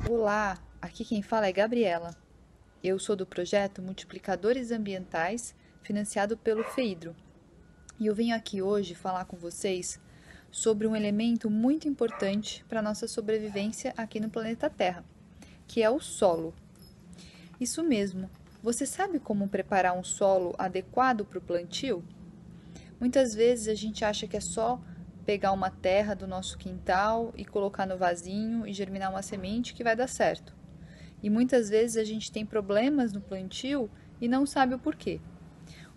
Olá, aqui quem fala é Gabriela. Eu sou do projeto Multiplicadores Ambientais, financiado pelo FEIDRO. E eu venho aqui hoje falar com vocês sobre um elemento muito importante para a nossa sobrevivência aqui no planeta Terra, que é o solo. Isso mesmo, você sabe como preparar um solo adequado para o plantio? Muitas vezes a gente acha que é só pegar uma terra do nosso quintal e colocar no vasinho e germinar uma semente que vai dar certo. E muitas vezes a gente tem problemas no plantio e não sabe o porquê.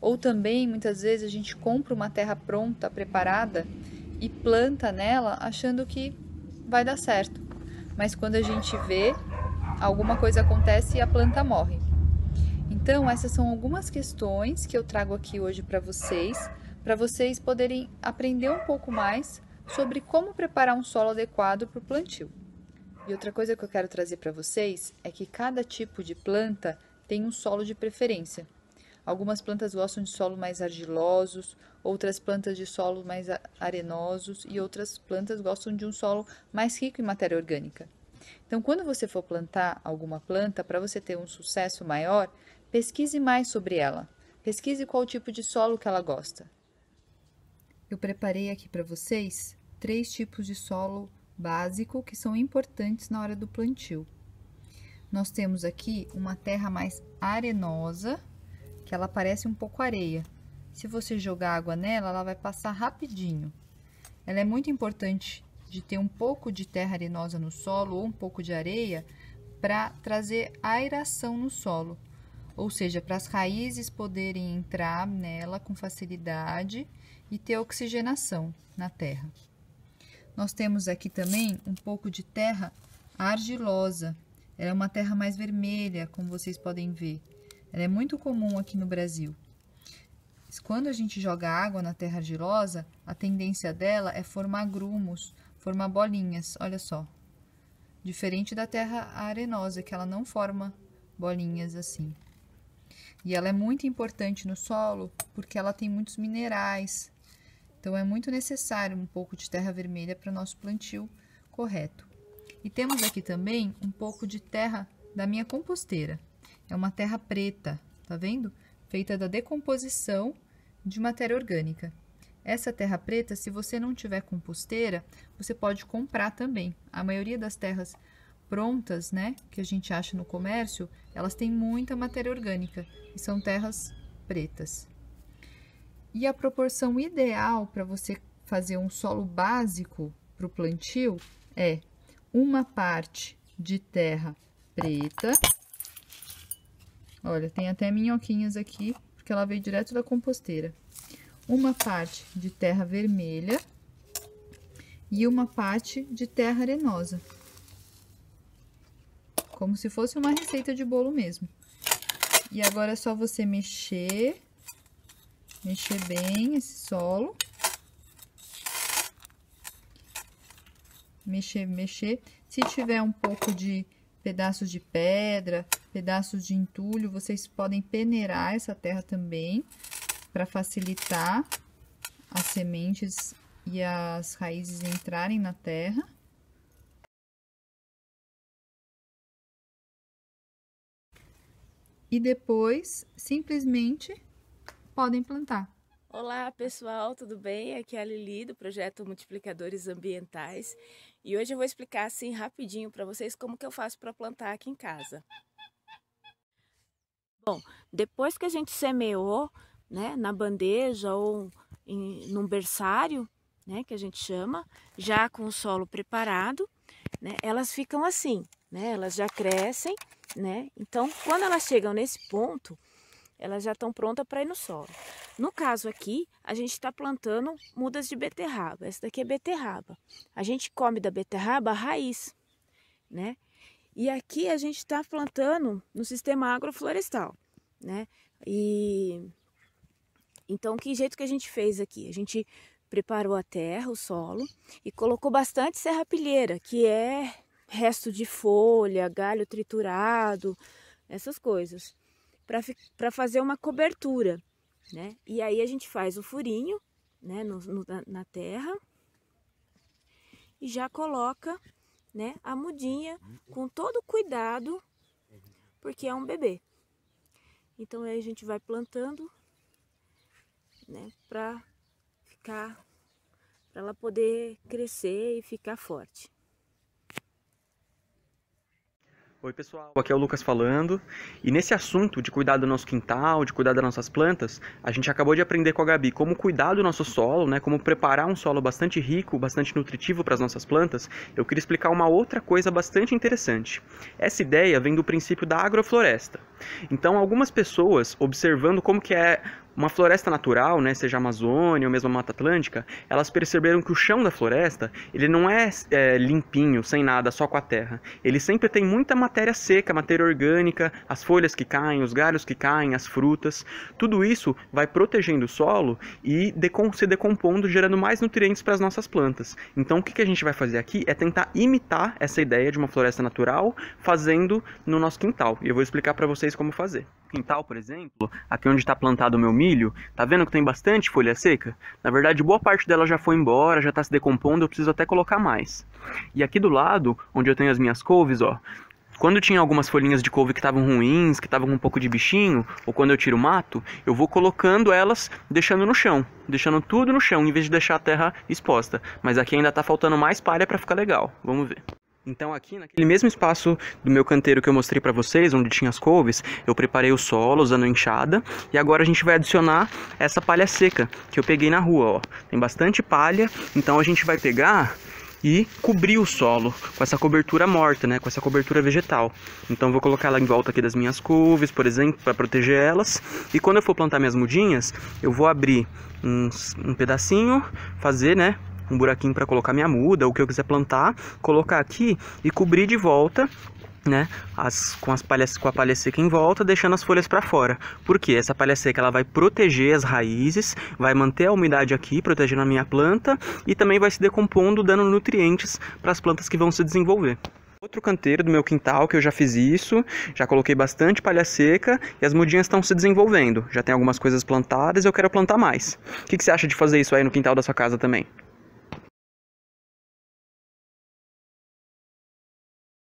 Ou também, muitas vezes, a gente compra uma terra pronta, preparada, e planta nela achando que vai dar certo. Mas quando a gente vê, alguma coisa acontece e a planta morre. Então, essas são algumas questões que eu trago aqui hoje para vocês poderem aprender um pouco mais sobre como preparar um solo adequado para o plantio. E outra coisa que eu quero trazer para vocês é que cada tipo de planta tem um solo de preferência. Algumas plantas gostam de solo mais argilosos, outras plantas de solo mais arenosos e outras plantas gostam de um solo mais rico em matéria orgânica. Então, quando você for plantar alguma planta, para você ter um sucesso maior, pesquise mais sobre ela. Pesquise qual tipo de solo que ela gosta. Eu preparei aqui para vocês 3 tipos de solo básico que são importantes na hora do plantio. Nós temos aqui uma terra mais arenosa, que ela parece um pouco areia. Se você jogar água nela, ela vai passar rapidinho. Ela é muito importante de ter um pouco de terra arenosa no solo ou um pouco de areia para trazer aeração no solo, ou seja, para as raízes poderem entrar nela com facilidade e ter oxigenação na terra. Nós temos aqui também um pouco de terra argilosa. Ela é uma terra mais vermelha, como vocês podem ver. Ela é muito comum aqui no Brasil. Quando a gente joga água na terra argilosa, a tendência dela é formar grumos, formar bolinhas, olha só. Diferente da terra arenosa, que ela não forma bolinhas assim. E ela é muito importante no solo porque ela tem muitos minerais. Então, é muito necessário um pouco de terra vermelha para o nosso plantio correto. E temos aqui também um pouco de terra da minha composteira. É uma terra preta, tá vendo? Feita da decomposição de matéria orgânica. Essa terra preta, se você não tiver composteira, você pode comprar também. A maioria das terras prontas, né, que a gente acha no comércio, elas têm muita matéria orgânica e são terras pretas. E a proporção ideal para você fazer um solo básico para o plantio é uma parte de terra preta. Olha, tem até minhoquinhas aqui, porque ela veio direto da composteira. Uma parte de terra vermelha e uma parte de terra arenosa. Como se fosse uma receita de bolo mesmo. E agora é só você mexer bem esse solo. Mexer. Se tiver um pouco de pedaços de pedra, pedaços de entulho, vocês podem peneirar essa terra também, para facilitar as sementes e as raízes entrarem na terra. E depois, simplesmente, podem plantar. Olá pessoal, tudo bem? Aqui é a Lili do projeto Multiplicadores Ambientais e hoje eu vou explicar assim rapidinho para vocês como que eu faço para plantar aqui em casa. Bom, depois que a gente semeou, né, na bandeja ou num berçário, né, que a gente chama, já com o solo preparado, né, elas ficam assim, né, elas já crescem, né, então quando elas chegam nesse ponto, elas já estão prontas para ir no solo. No caso aqui, a gente está plantando mudas de beterraba. Essa daqui é beterraba. A gente come da beterraba a raiz, né? E aqui a gente está plantando no sistema agroflorestal, né? E então, que jeito que a gente fez aqui? A gente preparou a terra, o solo, e colocou bastante serrapilheira, que é resto de folha, galho triturado, essas coisas, para fazer uma cobertura, né? E aí a gente faz o furinho, né, na terra e já coloca, né, a mudinha com todo cuidado, porque é um bebê. Então aí a gente vai plantando, né, para ela poder crescer e ficar forte. Oi pessoal, aqui é o Lucas falando, e nesse assunto de cuidar do nosso quintal, de cuidar das nossas plantas, a gente acabou de aprender com a Gabi como cuidar do nosso solo, né, como preparar um solo bastante rico, bastante nutritivo para as nossas plantas. Eu queria explicar uma outra coisa bastante interessante. Essa ideia vem do princípio da agrofloresta. Então algumas pessoas, observando como que é uma floresta natural, né, seja a Amazônia ou mesmo a Mata Atlântica, elas perceberam que o chão da floresta, ele não é limpinho, sem nada, só com a terra. Ele sempre tem muita matéria seca, matéria orgânica, as folhas que caem, os galhos que caem, as frutas. Tudo isso vai protegendo o solo e se decompondo, gerando mais nutrientes para as nossas plantas. Então o que a gente vai fazer aqui é tentar imitar essa ideia de uma floresta natural, fazendo no nosso quintal. E eu vou explicar para vocês como fazer. Quintal, por exemplo, aqui onde está plantado o meu milho, tá vendo que tem bastante folha seca? Na verdade, boa parte dela já foi embora, já está se decompondo, eu preciso até colocar mais. E aqui do lado, onde eu tenho as minhas couves, ó, quando tinha algumas folhinhas de couve que estavam ruins, que estavam com um pouco de bichinho, ou quando eu tiro o mato, eu vou colocando elas, deixando no chão, deixando tudo no chão, em vez de deixar a terra exposta. Mas aqui ainda tá faltando mais palha para ficar legal, vamos ver. Então aqui, naquele mesmo espaço do meu canteiro que eu mostrei para vocês, onde tinha as couves, eu preparei o solo usando enxada, e agora a gente vai adicionar essa palha seca que eu peguei na rua, ó. Tem bastante palha, então a gente vai pegar e cobrir o solo com essa cobertura morta, né, com essa cobertura vegetal. Então vou colocar ela em volta aqui das minhas couves, por exemplo, para proteger elas, e quando eu for plantar minhas mudinhas, eu vou abrir um pedacinho, fazer, né, um buraquinho para colocar minha muda, ou o que eu quiser plantar, colocar aqui e cobrir de volta, né, com a palha seca em volta, deixando as folhas para fora. Porque essa palha seca ela vai proteger as raízes, vai manter a umidade aqui, protegendo a minha planta, e também vai se decompondo, dando nutrientes para as plantas que vão se desenvolver. Outro canteiro do meu quintal que eu já fiz isso, já coloquei bastante palha seca e as mudinhas estão se desenvolvendo. Já tem algumas coisas plantadas e eu quero plantar mais. O que você acha de fazer isso aí no quintal da sua casa também?